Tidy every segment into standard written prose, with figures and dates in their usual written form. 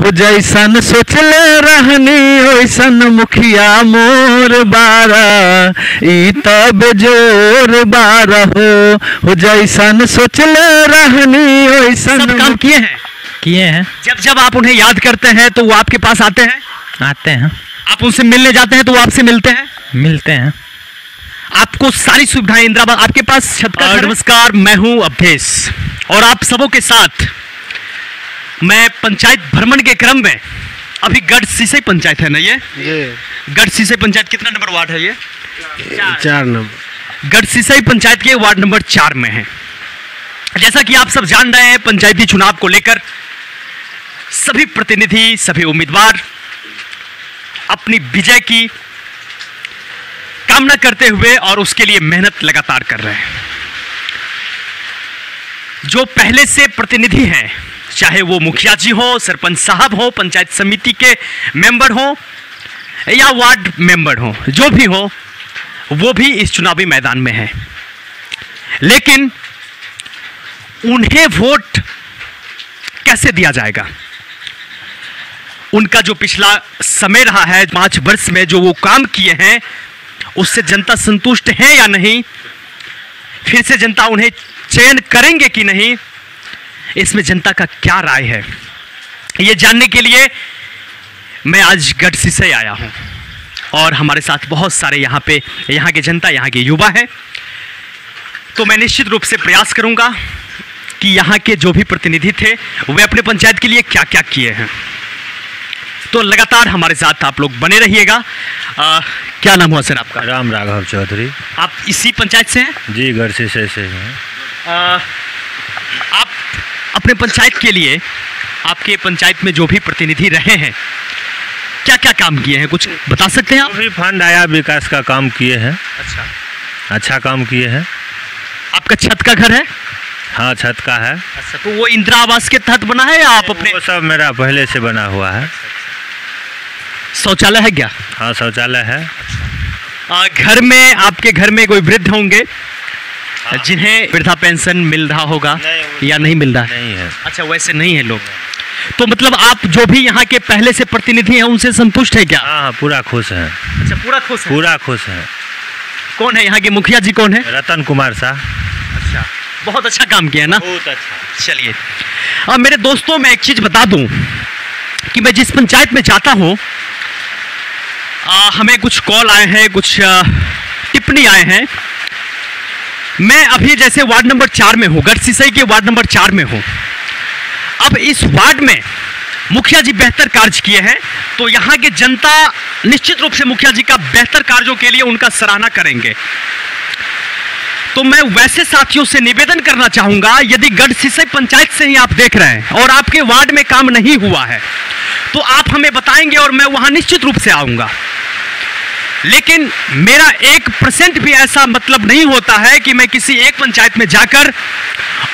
हो जैसन सोचले रहनी ओइसन मुखिया मोर बारा, ई तब जोर बारा हो जैसन सोचले रहनी ओइसन। सब काम किए हैं। जब जब आप उन्हें याद करते हैं तो वो आपके पास आते हैं। आप उनसे मिलने जाते हैं तो वो आपसे मिलते हैं। आपको सारी सुविधाएं इंदिराबाद आपके पास छत का। नमस्कार, मैं हूं अवधेश और आप सबों के साथ मैं पंचायत भ्रमण के क्रम में अभी गढ़ सिसई पंचायत है ना, ये गढ़ सिसई पंचायत कितना नंबर वार्ड है? ये 4 नंबर। गढ़ सिसई पंचायत के वार्ड नंबर 4 में है। जैसा कि आप सब जान रहे हैं, पंचायती चुनाव को लेकर सभी प्रतिनिधि, सभी उम्मीदवार अपनी विजय की कामना करते हुए और उसके लिए मेहनत लगातार कर रहे हैं। जो पहले से प्रतिनिधि हैं, चाहे वो मुखिया जी हो, सरपंच साहब हो, पंचायत समिति के मेंबर हो या वार्ड मेंबर हो, जो भी हो, वो भी इस चुनावी मैदान में है। लेकिन उन्हें वोट कैसे दिया जाएगा? उनका जो पिछला समय रहा है 5 वर्ष में जो वो काम किए हैं, उससे जनता संतुष्ट है या नहीं? फिर से जनता उन्हें चयन करेंगे कि नहीं? इसमें जनता का क्या राय है, ये जानने के लिए मैं आज गढ़ सिसई आया हूं और हमारे साथ बहुत सारे यहाँ के जनता, यहाँ के युवा हैं। तो मैं निश्चित रूप से प्रयास करूंगा कि यहाँ के जो भी प्रतिनिधि थे वे अपने पंचायत के लिए क्या क्या किए हैं। तो लगातार हमारे साथ आप लोग बने रहिएगा। क्या नाम हुआ सर आपका? राम राघव चौधरी। आप इसी पंचायत से हैं? जी, गढ़ सिसई से हैं। आप अपने पंचायत के लिए, आपके पंचायत में जो भी प्रतिनिधि रहे हैं, क्या क्या काम किए हैं, कुछ बता सकते हैं आप? भी फंड आया, विकास का काम किए हैं। अच्छा काम किए हैं। आपका छत का घर है? हाँ, छत का है। अच्छा, तो वो इंदिरा आवास के तहत बना है या आप अपने? वो सब मेरा पहले से बना हुआ है। शौचालय है क्या? हाँ, शौचालय है। घर में, आपके घर में कोई वृद्ध होंगे जिन्हें वृद्धा पेंशन मिल रहा होगा या नहीं मिल रहा? नहीं है। अच्छा, वैसे नहीं है लोग। तो मतलब आप जो भी यहाँ के पहले से प्रतिनिधि हैं उनसे संतुष्ट है क्या? हाँ, पूरा खुश है। अच्छा, पूरा खुश है। पूरा खुश है। कौन है यहाँ के मुखिया जी, कौन है? रतन कुमार शाह। अच्छा, बहुत अच्छा काम किया ना? बहुत अच्छा। चलिए, अब मेरे दोस्तों मैं एक चीज बता दूं कि मैं जिस पंचायत में जाता हूं, हमें कुछ कॉल आए हैं, कुछ टिप्पणी आए हैं। मैं अभी जैसे वार्ड नंबर 4 में हूं, गढ़ सिसई के वार्ड नंबर 4 में हूं। अब इस वार्ड में मुखिया जी बेहतर कार्य किए हैं तो यहाँ के जनता निश्चित रूप से मुखिया जी का बेहतर कार्यों के लिए उनका सराहना करेंगे। तो मैं वैसे साथियों से निवेदन करना चाहूंगा, यदि गढ़ सिसई पंचायत से ही आप देख रहे हैं और आपके वार्ड में काम नहीं हुआ है तो आप हमें बताएंगे और मैं वहां निश्चित रूप से आऊंगा। लेकिन मेरा 1% भी ऐसा मतलब नहीं होता है कि मैं किसी एक पंचायत में जाकर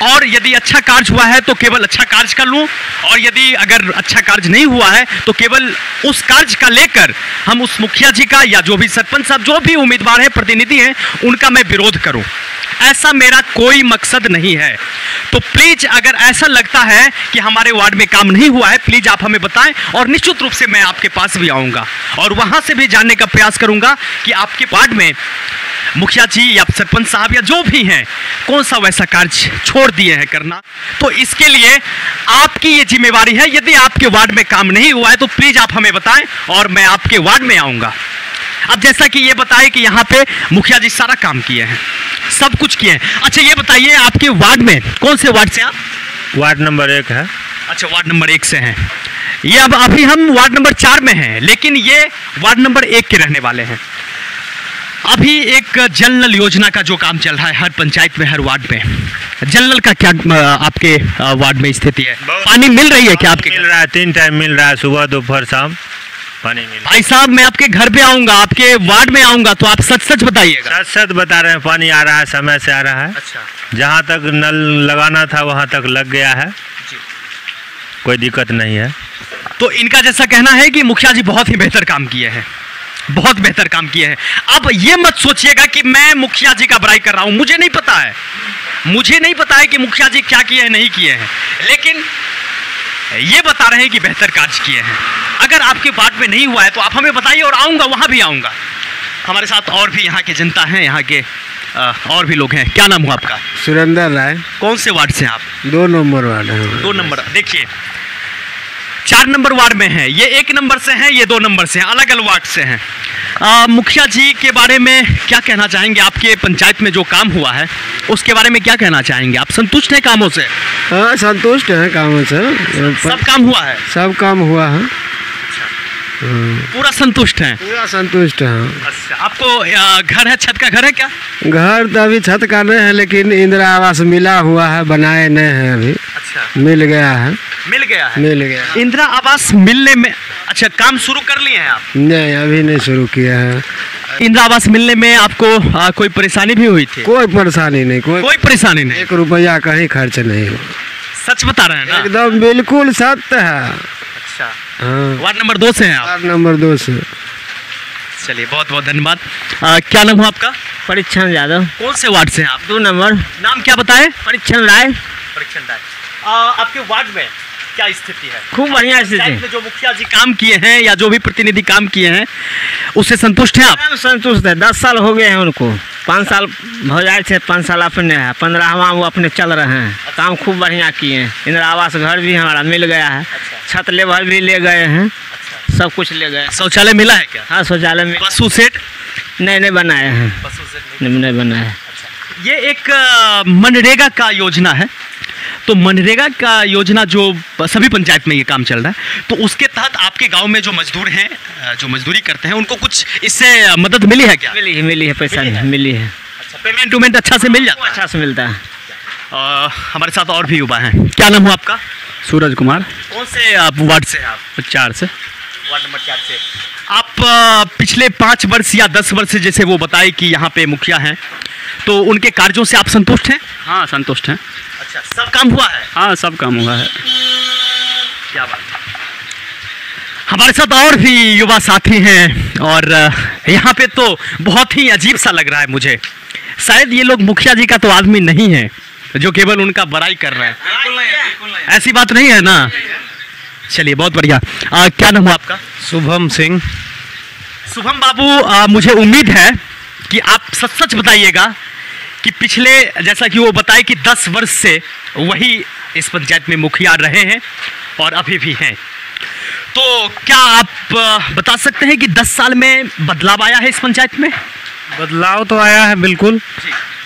और यदि अच्छा कार्य हुआ है तो केवल अच्छा कार्य कर लूं, और यदि अगर अच्छा कार्य नहीं हुआ है तो केवल उस कार्य का लेकर हम उस मुखिया जी का या जो भी सरपंच साहब, जो भी उम्मीदवार है, प्रतिनिधि हैं, उनका मैं विरोध करूं। ऐसा मेरा कोई मकसद नहीं है। तो प्लीज, अगर ऐसा लगता है कि हमारे वार्ड में काम नहीं हुआ है, प्लीज आप हमें बताएं और निश्चित रूप से मैं आपके पास भी आऊंगा और वहां से भी जानने का प्रयास करूंगा कि आपके वार्ड में मुखिया जी या सरपंच साहब या जो भी हैं, कौन सा वैसा कार्य छोड़ दिए हैं करना। तो इसके लिए आपकी ये जिम्मेवारी है। यदि आपके वार्ड में काम नहीं हुआ है तो प्लीज आप हमें बताएं और मैं आपके वार्ड में आऊंगा। अब जैसा कि ये बताए कि यहाँ पे मुखिया जी सारा काम किए हैं, सब कुछ किए हैं। अच्छा, ये बताइए आपके वार्ड में कौन से वार्ड से आप? वार्ड नंबर 1 है। अच्छा, वार्ड नंबर 1 से हैं। ये अब अभी हम वार्ड नंबर 4 में हैं, लेकिन ये वार्ड नंबर 1 के रहने वाले हैं। अभी एक जल नल योजना का जो काम चल रहा है हर पंचायत में, हर वार्ड में, जल नल का क्या आपके वार्ड में स्थिति है? पानी मिल रही है क्या आपके? मिल रहा है, 3 टाइम मिल रहा है, सुबह दोपहर शाम पानी मिल। भाई साहब, मैं आपके घर पे आऊंगा, आपके वार्ड में आऊंगा, तो आप सच सच बताइएगा। सच बता रहे हैं, पानी आ रहा है, समय से आ रहा है। अच्छा, जहाँ तक नल लगाना था वहाँ तक लग गया है, कोई दिक्कत नहीं है। तो इनका जैसा कहना है कि मुखिया जी बहुत ही बेहतर काम किए हैं, बहुत बेहतर काम किए हैं। अब ये मत सोचिएगा कि मैं मुखिया जी का बड़ाई कर रहा हूं, मुझे नहीं पता है, मुझे नहीं पता है कि मुखिया जी क्या किए हैं, नहीं किए हैं। लेकिन ये बता रहे हैं कि बेहतर कार्य किए हैं। अगर आपके वार्ड में नहीं हुआ है तो आप हमें बताइए और आऊँगा, वहाँ भी आऊँगा। हमारे साथ और भी यहाँ के जनता हैं, यहाँ के और भी लोग हैं। क्या नाम हुआ आपका? सुरेंद्र राय। कौन से वार्ड से हैं आप? 2 नंबर वार्ड है। 2 नंबर। देखिए 4 नंबर वार्ड में है, ये 1 नंबर से हैं, ये 2 नंबर से हैं, अलग अलग वार्ड से हैं। मुखिया जी के बारे में क्या कहना चाहेंगे? आपके पंचायत में जो काम हुआ है उसके बारे में क्या कहना चाहेंगे? आप संतुष्ट हैं कामों से? हाँ, संतुष्ट हैं कामों से। सब काम हुआ है? सब काम हुआ है। पूरा संतुष्ट हैं? पूरा संतुष्ट है। अच्छा, आपको घर है, छत का घर है क्या? घर तो अभी छत का नहीं है, लेकिन इंदिरा आवास मिला हुआ है, बनाए नहीं है अभी। अच्छा, मिल गया है। मिल गया है? मिल गया। इंदिरा आवास मिलने में अच्छा काम शुरू कर लिए हैं आप? नहीं, अभी नहीं शुरू किया है। इंदिरा आवास मिलने में आपको कोई परेशानी भी हुई थी? कोई परेशानी नहीं, कोई परेशानी नहीं? 1 रुपया का ही खर्च नहीं। सच बता रहे हैं ना? एकदम बिल्कुल सत्य है। अच्छा, हाँ। वार्ड नंबर 2 से हैं आप? वार्ड नंबर 2 से। चलिए, बहुत बहुत धन्यवाद। क्या नाम हुआ आपका? परीक्षण यादव। कौन से वार्ड से हैं आप? 2 नंबर। नाम क्या बताएं? परीक्षण राय। परीक्षण राय। आपके वार्ड में क्या स्थिति है? खूब बढ़िया स्थिति पंचायत में जो मुखिया जी काम किए हैं या जो भी प्रतिनिधि काम किए हैं उससे संतुष्ट हैं आप? संतुष्ट है। 10 साल हो गए हैं उनको। 5 साल हो जाए थे, 5 साल अपने है, 15वां वो अपने चल रहे हैं। काम खूब बढ़िया किए हैं। इंदिरा आवास घर भी हमारा मिल गया है। छत लेवल भी ले गए हैं। सब कुछ ले गए। शौचालय मिला है क्या? हाँ, शौचालय में। पशु सेट नहीं बनाए हैं। नहीं बनाए हैं। ये एक मनरेगा का योजना है। तो मनरेगा का योजना जो सभी पंचायत में ये काम चल रहा है, तो उसके तहत आपके गांव में जो मजदूर हैं, जो मजदूरी करते हैं, उनको कुछ इससे मदद मिली है क्या? मिली है, पैसा मिली है। अच्छा, पेमेंट उमेंट अच्छा से मिल जाता है? अच्छा से मिलता है। हमारे साथ और भी युवा हैं। क्या नाम हुआ आपका? सूरज कुमार। कौन से आप वार्ड से हैं आप? 4 से। वार्ड नंबर 4 से। आप पिछले 5 वर्ष या 10 वर्ष से जैसे वो बताए कि यहाँ पे मुखिया हैं, तो उनके कार्यों से आप संतुष्ट हैं? हाँ, संतुष्ट हैं। अच्छा, सब काम हुआ है? हाँ, सब काम हुआ है। क्या बात है। हमारे साथ और भी युवा साथी हैं और यहाँ पे तो बहुत ही अजीब सा लग रहा है मुझे। शायद ये लोग मुखिया जी का तो आदमी नहीं है जो केवल उनका बड़ाई कर रहे हैं। ऐसी बात नहीं है ना? चलिए, बहुत बढ़िया। क्या नाम है आपका? शुभम सिंह। शुभम बाबू, मुझे उम्मीद है कि आप सच बताइएगा कि पिछले, जैसा कि वो बताए कि 10 वर्ष से वही इस पंचायत में मुखिया रहे हैं और अभी भी हैं, तो क्या आप बता सकते हैं कि 10 साल में बदलाव आया है इस पंचायत में? बदलाव तो आया है बिल्कुल।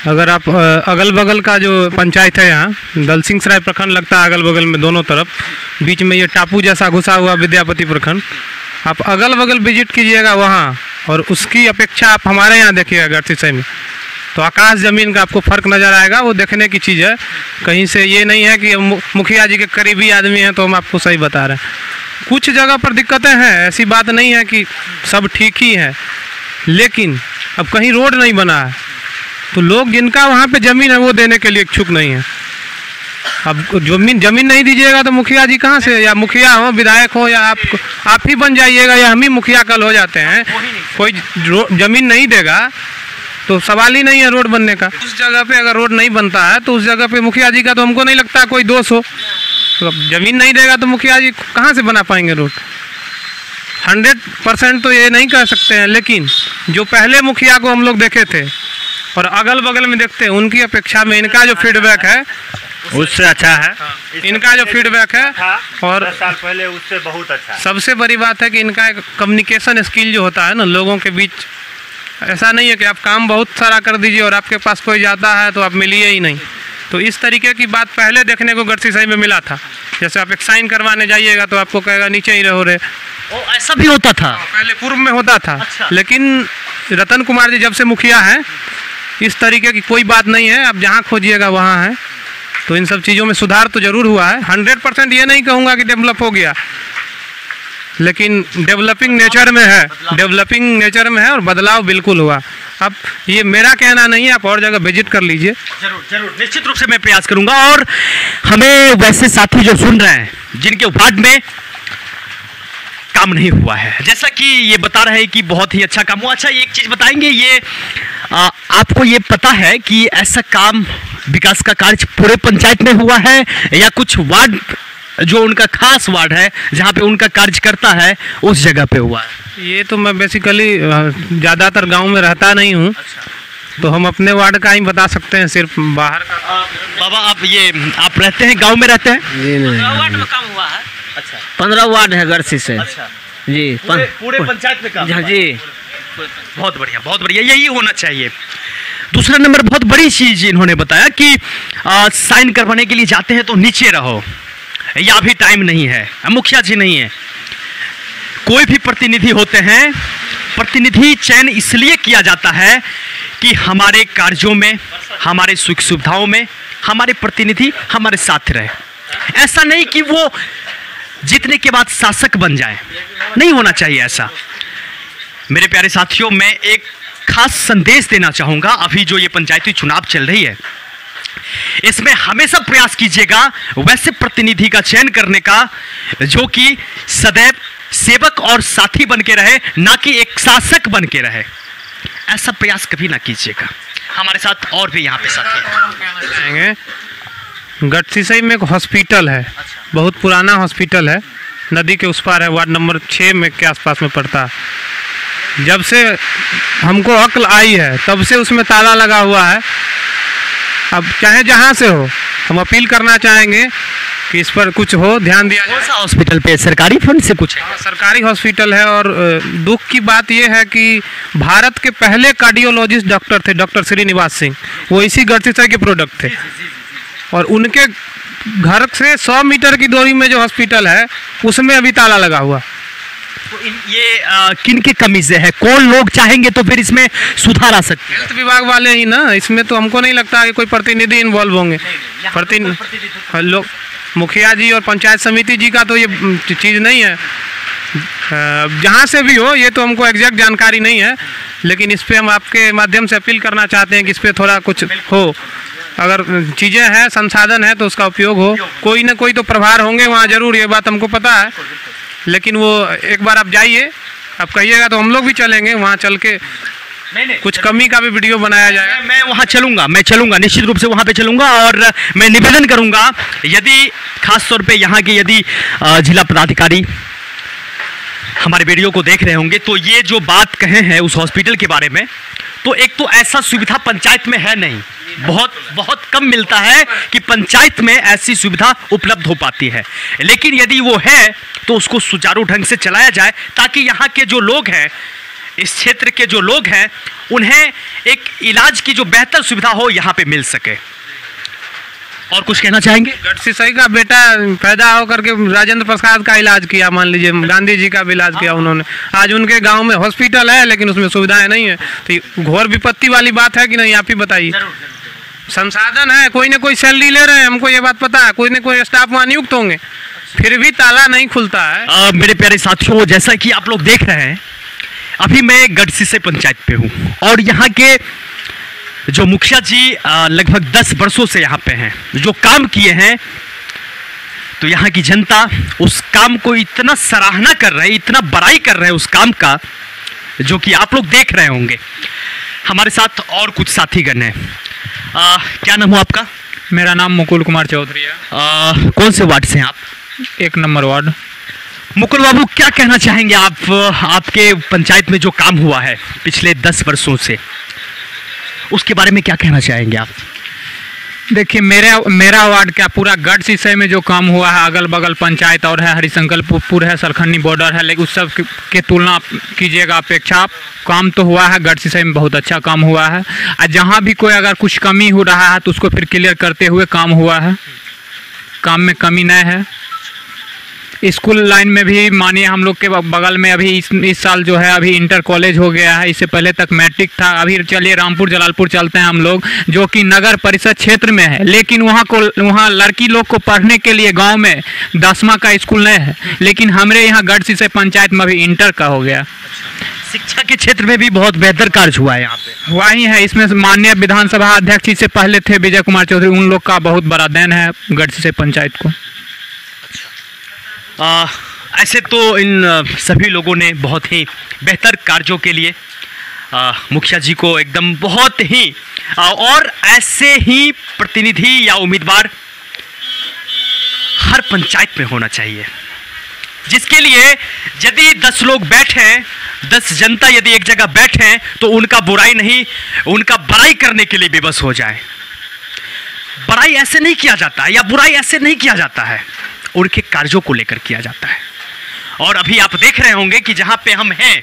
अगर आप अगल बगल का जो पंचायत है, यहाँ दलसिंह सराय प्रखंड लगता है, अगल बगल में दोनों तरफ, बीच में ये टापू जैसा घुसा हुआ विद्यापति प्रखंड, आप अगल बगल विजिट कीजिएगा वहाँ, और उसकी अपेक्षा आप हमारे यहाँ देखिएगा गढ़सिसई में, तो आकाश ज़मीन का आपको फ़र्क नज़र आएगा। वो देखने की चीज़ है। कहीं से ये नहीं है कि मुखिया जी के करीबी आदमी हैं तो हम आपको सही बता रहे हैं। कुछ जगह पर दिक्कतें हैं, ऐसी बात नहीं है कि सब ठीक ही है, लेकिन अब कहीं रोड नहीं बना है तो लोग जिनका वहाँ पे ज़मीन है वो देने के लिए इच्छुक नहीं है। अब जमीन नहीं दीजिएगा तो मुखिया जी कहाँ से, या मुखिया हो, विधायक हो, या आप ही बन जाइएगा, या हम ही मुखिया कल हो जाते हैं। कोई ज़मीन नहीं देगा तो सवाल ही नहीं है रोड बनने का। उस जगह पे अगर रोड नहीं बनता है तो उस जगह पे मुखिया जी का तो हमको नहीं लगता कोई दोष हो। तो ज़मीन नहीं देगा तो मुखिया जी कहाँ से बना पाएंगे रोड? 100% तो ये नहीं कह सकते हैं, लेकिन जो पहले मुखिया को हम लोग देखे थे और अगल बगल में देखते हैं, उनकी अपेक्षा में इनका जो फीडबैक है उससे अच्छा है। इनका जो फीडबैक है, और 10 साल पहले उससे बहुत अच्छा है। सबसे बड़ी बात है कि इनका एक कम्युनिकेशन स्किल जो होता है ना लोगों के बीच, ऐसा नहीं है कि आप काम बहुत सारा कर दीजिए और आपके पास कोई जाता है तो आप मिलिए ही नहीं। तो इस तरीके की बात पहले देखने को गढ़सिसई में मिला था। जैसे आप एक साइन करवाने जाइएगा तो आपको कहेगा नीचे ही रहो रे। ऐसा भी होता था पहले पूर्व में होता था। अच्छा। लेकिन रतन कुमार जी जब से मुखिया हैं, इस तरीके की कोई बात नहीं है। आप जहाँ खोजिएगा वहाँ है। तो इन सब चीज़ों में सुधार तो ज़रूर हुआ है। 100% ये नहीं कहूँगा कि डेवलप हो गया, लेकिन डेवलपिंग नेचर में है, डेवलपिंग नेचर में है और बदलाव बिल्कुल हुआ। अब ये मेरा कहना नहीं है, आप और जगह विजिट कर लीजिए। जरूर जरूर, निश्चित रूप से मैं प्रयास करूंगा। और हमें वैसे साथी जो सुन रहे हैं जिनके वार्ड में काम नहीं हुआ है, जैसा कि ये बता रहे हैं कि बहुत ही अच्छा काम हुआ। अच्छा, एक चीज बताएंगे, ये आपको ये पता है कि ऐसा काम विकास का कार्य पूरे पंचायत में हुआ है या कुछ वार्ड जो उनका खास वार्ड है जहाँ पे उनका कार्य करता है उस जगह पे हुआ है? ये तो मैं बेसिकली ज़्यादातर गांव में रहता नहीं हूँ, तो हम अपने वार्ड का ही बता सकते हैं, सिर्फ बाहर का। बाबा आप रहते हैं, गांव में रहते हैं? जी नहीं। वार्ड में काम हुआ है। अच्छा 15 वार्ड है गढ़सी से। अच्छा, जी पूरे पंचायत में काम? जी बहुत बढ़िया, यही होना चाहिए। दूसरा नंबर, बहुत बड़ी चीज इन्होंने बताया कि साइन करवाने के लिए जाते हैं तो नीचे रहो, या भी टाइम नहीं है, मुखिया जी नहीं है, कोई भी प्रतिनिधि होते हैं, प्रतिनिधि चयन इसलिए किया जाता है कि हमारे कार्यों में, हमारे सुख सुविधाओं में हमारे प्रतिनिधि हमारे साथ रहे। ऐसा नहीं कि वो जीतने के बाद शासक बन जाए, नहीं होना चाहिए ऐसा। मेरे प्यारे साथियों, मैं एक खास संदेश देना चाहूंगा। अभी जो ये पंचायती चुनाव चल रही है, इसमें हमेशा प्रयास कीजिएगा वैसे प्रतिनिधि का चयन करने का जो कि सदैव सेवक और साथी बन के रहे, ना कि एक शासक बन के रहे। ऐसा प्रयास कभी ना कीजिएगा। हमारे साथ और भी यहाँ पे साथी हैं। गढ़सिसई में एक हॉस्पिटल है, बहुत पुराना हॉस्पिटल है, नदी के उस पार है, वार्ड नंबर 6 में के आसपास में पड़ता है। जब से हमको अक्ल आई है तब से उसमें ताला लगा हुआ है। अब चाहे जहाँ से हो, हम अपील करना चाहेंगे कि इस पर कुछ हो, ध्यान दिया जाए। कौन सा हॉस्पिटल पे? सरकारी फंड से कुछ है? सरकारी हॉस्पिटल है। और दुख की बात यह है कि भारत के पहले कार्डियोलॉजिस्ट डॉक्टर थे, डॉक्टर श्रीनिवास सिंह, वो इसी गढ़सिसई के प्रोडक्ट थे। और उनके घर से 100 मीटर की दूरी में जो हॉस्पिटल है उसमें अभी ताला लगा हुआ। तो ये किन की कमी से है? कौन लोग चाहेंगे तो फिर इसमें सुधार आ सकते हैं? हेल्थ विभाग वाले ही ना, इसमें तो हमको नहीं लगता कि कोई प्रतिनिधि इन्वॉल्व होंगे। लोग मुखिया जी और पंचायत समिति जी का तो ये चीज़ नहीं है। जहाँ से भी हो, ये तो हमको एग्जैक्ट जानकारी नहीं है, लेकिन इस पर हम आपके माध्यम से अपील करना चाहते हैं कि इस पर थोड़ा कुछ हो। अगर चीज़ें हैं, संसाधन है तो उसका उपयोग हो। कोई ना कोई तो प्रभार होंगे वहाँ जरूर, ये बात हमको पता है। लेकिन वो एक बार आप जाइए, आप कहिएगा तो हम लोग भी चलेंगे वहाँ, चल के कुछ कमी का भी वीडियो बनाया जाएगा। मैं वहाँ चलूंगा, निश्चित रूप से वहाँ पे चलूंगा। और मैं निवेदन करूंगा, यदि खास तौर पे यहाँ के यदि जिला पदाधिकारी हमारे वीडियो को देख रहे होंगे तो ये जो बात कहे हैं उस हॉस्पिटल के बारे में, तो एक तो ऐसा सुविधा पंचायत में है नहीं, बहुत कम मिलता है कि पंचायत में ऐसी सुविधा उपलब्ध हो पाती है। लेकिन यदि वो है तो उसको सुचारू ढंग से चलाया जाए, ताकि यहाँ के जो लोग हैं, इस क्षेत्र के जो लोग हैं, उन्हें एक इलाज की जो बेहतर सुविधा हो यहाँ पे मिल सके। और कुछ कहना चाहेंगे? गढ़सिसई का बेटा पैदा होकर के राजेंद्र प्रसाद का इलाज किया, मान लीजिए गांधी जी का भी इलाज किया उन्होंने। आज उनके गांव में हॉस्पिटल है लेकिन उसमें सुविधाएं नहीं है, तो घोर विपत्ति वाली बात है कि नहीं? आप ही बताइए। संसाधन है, कोई ना कोई सैलरी ले रहे हैं, हमको ये बात पता है, कोई ना कोई स्टाफ वहाँ नियुक्त होंगे, फिर भी ताला नहीं खुलता है। मेरे प्यारे साथियों, जैसा कि आप लोग देख रहे हैं, अभी मैं गढ़सिसई पंचायत पे हूँ और यहाँ के जो मुखिया जी लगभग 10 वर्षों से यहाँ पे हैं, जो काम किए हैं, तो यहाँ की जनता उस काम को इतना सराहना कर रहे हैं, इतना बड़ाई कर रहे हैं उस काम का, जो कि आप लोग देख रहे होंगे। हमारे साथ और कुछ साथीगण हैं। क्या नाम हो आपका? मेरा नाम मुकुल कुमार चौधरी है। कौन से वार्ड से हैं आप? 1 नंबर वार्ड। मुकुल बाबू, क्या कहना चाहेंगे आप? आपके पंचायत में जो काम हुआ है पिछले 10 वर्षों से, उसके बारे में क्या कहना चाहेंगे आप? देखिए, मेरा वार्ड क्या, पूरा गढ़सिसई में जो काम हुआ है, अगल बगल पंचायत और है, हरिशंकरपुर है, सरखन्नी बॉर्डर है, लेकिन उस सब के तुलना कीजिएगा, अपेक्षा काम तो हुआ है गढ़सिसई में, बहुत अच्छा काम हुआ है। और जहाँ भी कोई अगर कुछ कमी हो रहा है तो उसको फिर क्लियर करते हुए काम हुआ है, काम में कमी नहीं है। स्कूल लाइन में भी मानिए हम लोग के बगल में अभी इस साल जो है अभी इंटर कॉलेज हो गया है, इससे पहले तक मैट्रिक था। अभी चलिए रामपुर जलालपुर चलते हैं हम लोग, जो कि नगर परिषद क्षेत्र में है, लेकिन वहाँ लड़की लोग को पढ़ने के लिए गांव में 10वां का स्कूल नहीं है, लेकिन हमारे यहाँ गढ़सिसई पंचायत में अभी इंटर का हो गया। शिक्षा के क्षेत्र में भी बहुत बेहतर कार्य हुआ है यहाँ पे। हुआ ही है, इसमें माननीय विधानसभा अध्यक्ष इससे पहले थे विजय कुमार चौधरी, उन लोग का बहुत बड़ा देन है गढ़सिसई पंचायत को। ऐसे तो इन सभी लोगों ने बहुत ही बेहतर कार्यों के लिए मुखिया जी को एकदम बहुत ही और ऐसे ही प्रतिनिधि या उम्मीदवार हर पंचायत में होना चाहिए, जिसके लिए यदि 10 लोग बैठे, 10 जनता यदि एक जगह बैठे तो उनका बुराई नहीं, उनका बड़ाई करने के लिए विवश हो जाए। बड़ाई ऐसे नहीं किया जाता है या बुराई ऐसे नहीं किया जाता है, उनके कार्यों को लेकर किया जाता है। और अभी आप देख रहे होंगे कि जहां पे हम हैं,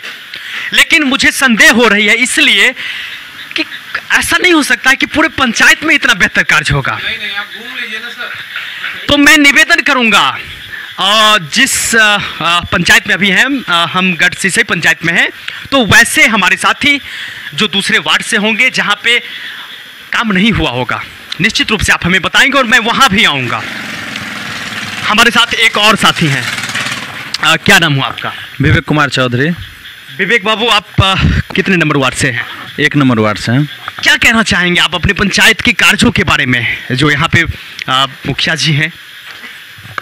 लेकिन मुझे संदेह हो रही है इसलिए कि ऐसा नहीं हो सकता है कि पूरे पंचायत में इतना बेहतर कार्य होगा। नहीं, आप घूम लीजिए ना सर। तो मैं निवेदन करूंगा, जिस पंचायत में अभी हैं हम, गढ़ सिसई पंचायत में हैं, तो वैसे हमारे साथी जो दूसरे वार्ड से होंगे जहां पे काम नहीं हुआ होगा, निश्चित रूप से आप हमें बताएंगे और मैं वहां भी आऊंगा। हमारे साथ एक और साथी हैं, क्या नाम हुआ आपका? विवेक कुमार चौधरी, विवेक बाबू, आप कितने नंबर वार्ड से हैं? 1 नंबर वार्ड से हैं। क्या कहना चाहेंगे आप अपने पंचायत के कार्यों के बारे में? जो यहाँ पे मुखिया जी हैं,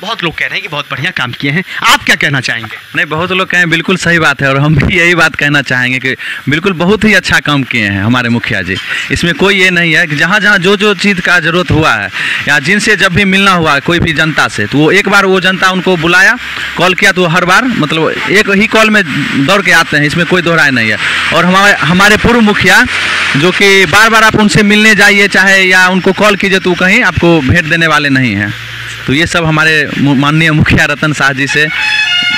बहुत लोग कह रहे हैं कि बहुत बढ़िया काम किए हैं, आप क्या कहना चाहेंगे? नहीं, बहुत लोग कहें बिल्कुल सही बात है और हम भी यही बात कहना चाहेंगे कि बिल्कुल बहुत ही अच्छा काम किए हैं हमारे मुखिया जी। इसमें कोई ये नहीं है कि जहाँ जहाँ जो चीज़ का ज़रूरत हुआ है या जिनसे जब भी मिलना हुआ कोई भी जनता से, तो वो एक बार वो जनता उनको बुलाया, कॉल किया, तो हर बार मतलब एक ही कॉल में दौड़ के आते हैं, इसमें कोई दोहराए नहीं है। और हमारे पूर्व मुखिया जो कि बार बार आप उनसे मिलने जाइए चाहे या उनको कॉल कीजिए तो कहीं आपको भेंट देने वाले नहीं हैं। तो ये सब हमारे माननीय मुखिया रतन शाह जी से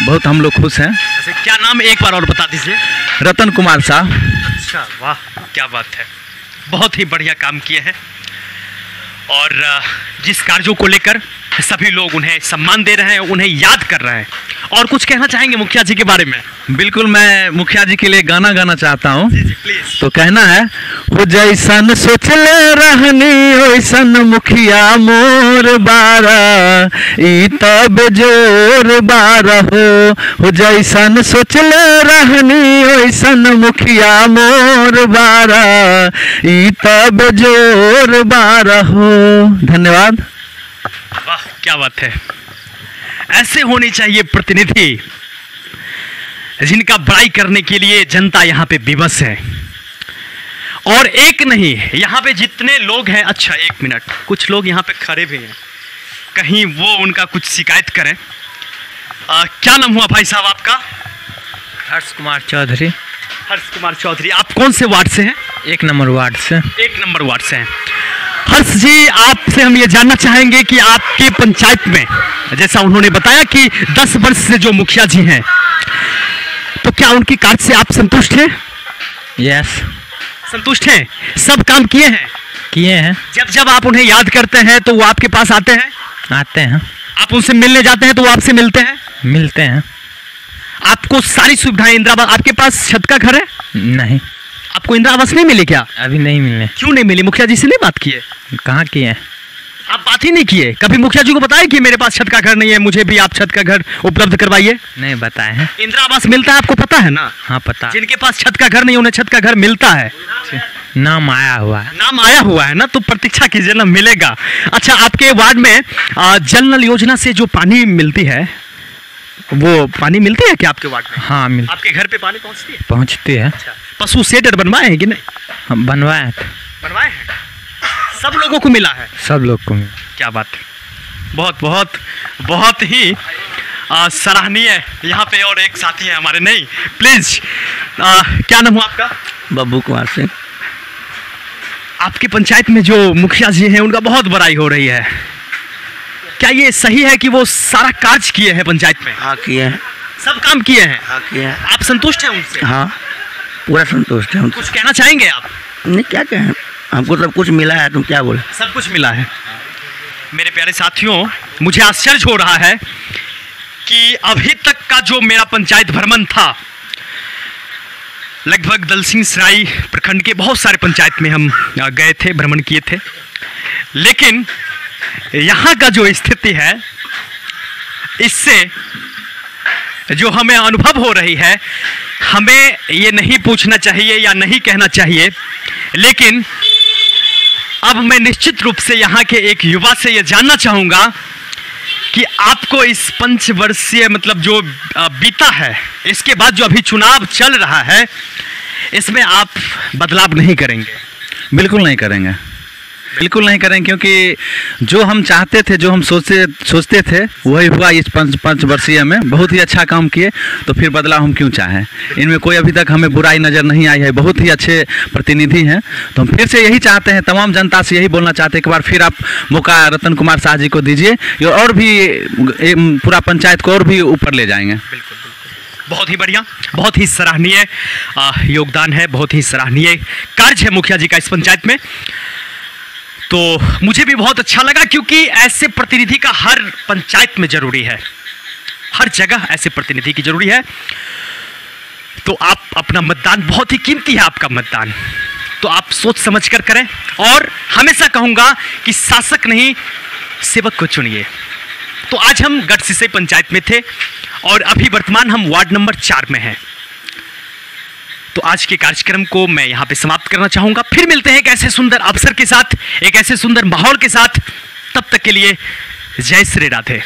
बहुत हम लोग खुश हैं। क्या नाम एक बार और बता दीजिए? रतन कुमार शाह। अच्छा, वाह, क्या बात है, बहुत ही बढ़िया काम किए हैं। और जिस कार्यों को लेकर सभी लोग उन्हें सम्मान दे रहे हैं, उन्हें याद कर रहे हैं। और कुछ कहना चाहेंगे मुखिया जी के बारे में? बिल्कुल, मैं मुखिया जी के लिए गाना गाना चाहता हूँ। प्लीज। तो कहना है, हो जैसन सोचले रहनी ओइसन मुखिया मोर बारा, ई तब जोर बारा हो जैसन सोचले रहनी ओइसन मुखिया मोर बारा, ई तब जोर बारा हो। धन्यवाद। वाह, क्या बात है, ऐसे होने चाहिए प्रतिनिधि जिनका बड़ाई करने के लिए जनता यहाँ पे विवश है। और एक नहीं, यहाँ पे जितने लोग हैं, अच्छा 1 मिनट, कुछ लोग यहाँ पे खड़े भी हैं, कहीं वो उनका कुछ शिकायत करें। क्या नाम हुआ भाई साहब आपका? हर्ष कुमार चौधरी। हर्ष कुमार चौधरी, आप कौन से वार्ड से हैं? 1 नंबर वार्ड से। 1 नंबर वार्ड से हैं। हर्ष जी, आपसे हम ये जानना चाहेंगे कि आपकी पंचायत में, जैसा उन्होंने बताया कि 10 वर्ष से जो मुखिया जी हैं, तो क्या उनकी कार्य से आप संतुष्ट हैं? यस, संतुष्ट हैं? सब काम किए हैं? किए हैं। जब जब आप उन्हें याद करते हैं तो वो आपके पास आते हैं? आते हैं। आप उनसे मिलने जाते हैं तो वो आपसे मिलते हैं? मिलते हैं। आपको सारी सुविधाएं, इंदिरा आवास, आपके पास छत का घर है? नहीं, आपको इंदिरा आवास नहीं मिली क्या? अभी नहीं मिले। क्यों नहीं मिली? मुखिया जी से नहीं बात किए? कहाँ किए? आप बात ही नहीं किए? कभी मुखिया जी को बताया कि मेरे पास छत का घर नहीं है, मुझे भी आप छत का घर उपलब्ध करवाइए? नहीं बताए हैं। इंदिरा आवास मिलता है, आपको पता है ना? हाँ पता। जिनके पास छत का घर नहीं, उन्हें छत का घर मिलता है। नाम आया हुआ है। नाम आया हुआ है ना, तो प्रतीक्षा कीजिए ना, मिलेगा। अच्छा, आपके वार्ड में जल नल योजना से जो पानी मिलती है, वो पानी मिलती है क्या आपके वार्ड में? हाँ मिल। आपके घर पे पानी पहुंचती है? पहुँचती है। पशु शेड बनवाए हैं कि नहीं? हम बनवाए हैं। बनवाए हैं, सब लोगों को मिला है? सब लोग को। क्या बात है, बहुत बहुत बहुत ही सराहनीय। यहाँ पे और एक साथी है हमारे, नहीं प्लीज, क्या नाम हुआ आपका? बब्बू कुमार सिंह। आपकी पंचायत में जो मुखिया जी हैं उनका बहुत बड़ाई हो रही है, क्या ये सही है कि वो सारा कार्य किए हैं पंचायत में? हाँ किए हैं। सब काम किए हैं? हाँ किए हैं। आप संतुष्ट हैं उनसे? हाँ पूरा संतुष्ट है। कुछ कहना चाहेंगे आप? नहीं, क्या कहें, हमको सब कुछ मिला है, तुम क्या बोले? सब कुछ मिला है। मेरे प्यारे साथियों, मुझे आश्चर्य हो रहा है कि अभी तक का जो मेरा पंचायत भ्रमण था, लगभग दलसिंह सराय प्रखंड के बहुत सारे पंचायत में हम गए थे, भ्रमण किए थे, लेकिन यहाँ का जो स्थिति है, इससे जो हमें अनुभव हो रही है, हमें ये नहीं पूछना चाहिए या नहीं कहना चाहिए, लेकिन अब मैं निश्चित रूप से यहाँ के एक युवा से ये जानना चाहूँगा कि आपको इस 5 वर्षीय मतलब जो बीता है, इसके बाद जो अभी चुनाव चल रहा है, इसमें आप बदलाव नहीं करेंगे? बिल्कुल नहीं करेंगे। बिल्कुल नहीं करें, क्योंकि जो हम चाहते थे, जो हम सोचते थे वही हुआ। इस 5 वर्षीय में बहुत ही अच्छा काम किए, तो फिर बदलाव हम क्यों चाहें। इनमें कोई अभी तक हमें बुराई नज़र नहीं आई है, बहुत ही अच्छे प्रतिनिधि हैं। तो हम फिर से यही चाहते हैं, तमाम जनता से यही बोलना चाहते हैं, एक बार फिर आप मौका रतन कुमार शाह जी को दीजिए और भी पूरा पंचायत को और भी ऊपर ले जाएंगे। बहुत ही बढ़िया, बहुत ही सराहनीय योगदान है, बहुत ही सराहनीय कार्य है मुखिया जी का इस पंचायत में। तो मुझे भी बहुत अच्छा लगा, क्योंकि ऐसे प्रतिनिधि का हर पंचायत में जरूरी है, हर जगह ऐसे प्रतिनिधि की जरूरी है। तो आप अपना मतदान, बहुत ही कीमती है आपका मतदान, तो आप सोच समझ कर करें। और हमेशा कहूंगा कि शासक नहीं, सेवक को चुनिए। तो आज हम गढ़सिसई पंचायत में थे और अभी वर्तमान हम वार्ड नंबर 4 में हैं। तो आज के कार्यक्रम को मैं यहाँ पे समाप्त करना चाहूँगा। फिर मिलते हैं एक ऐसे सुंदर अवसर के साथ, एक ऐसे सुंदर माहौल के साथ। तब तक के लिए जय श्री राधे।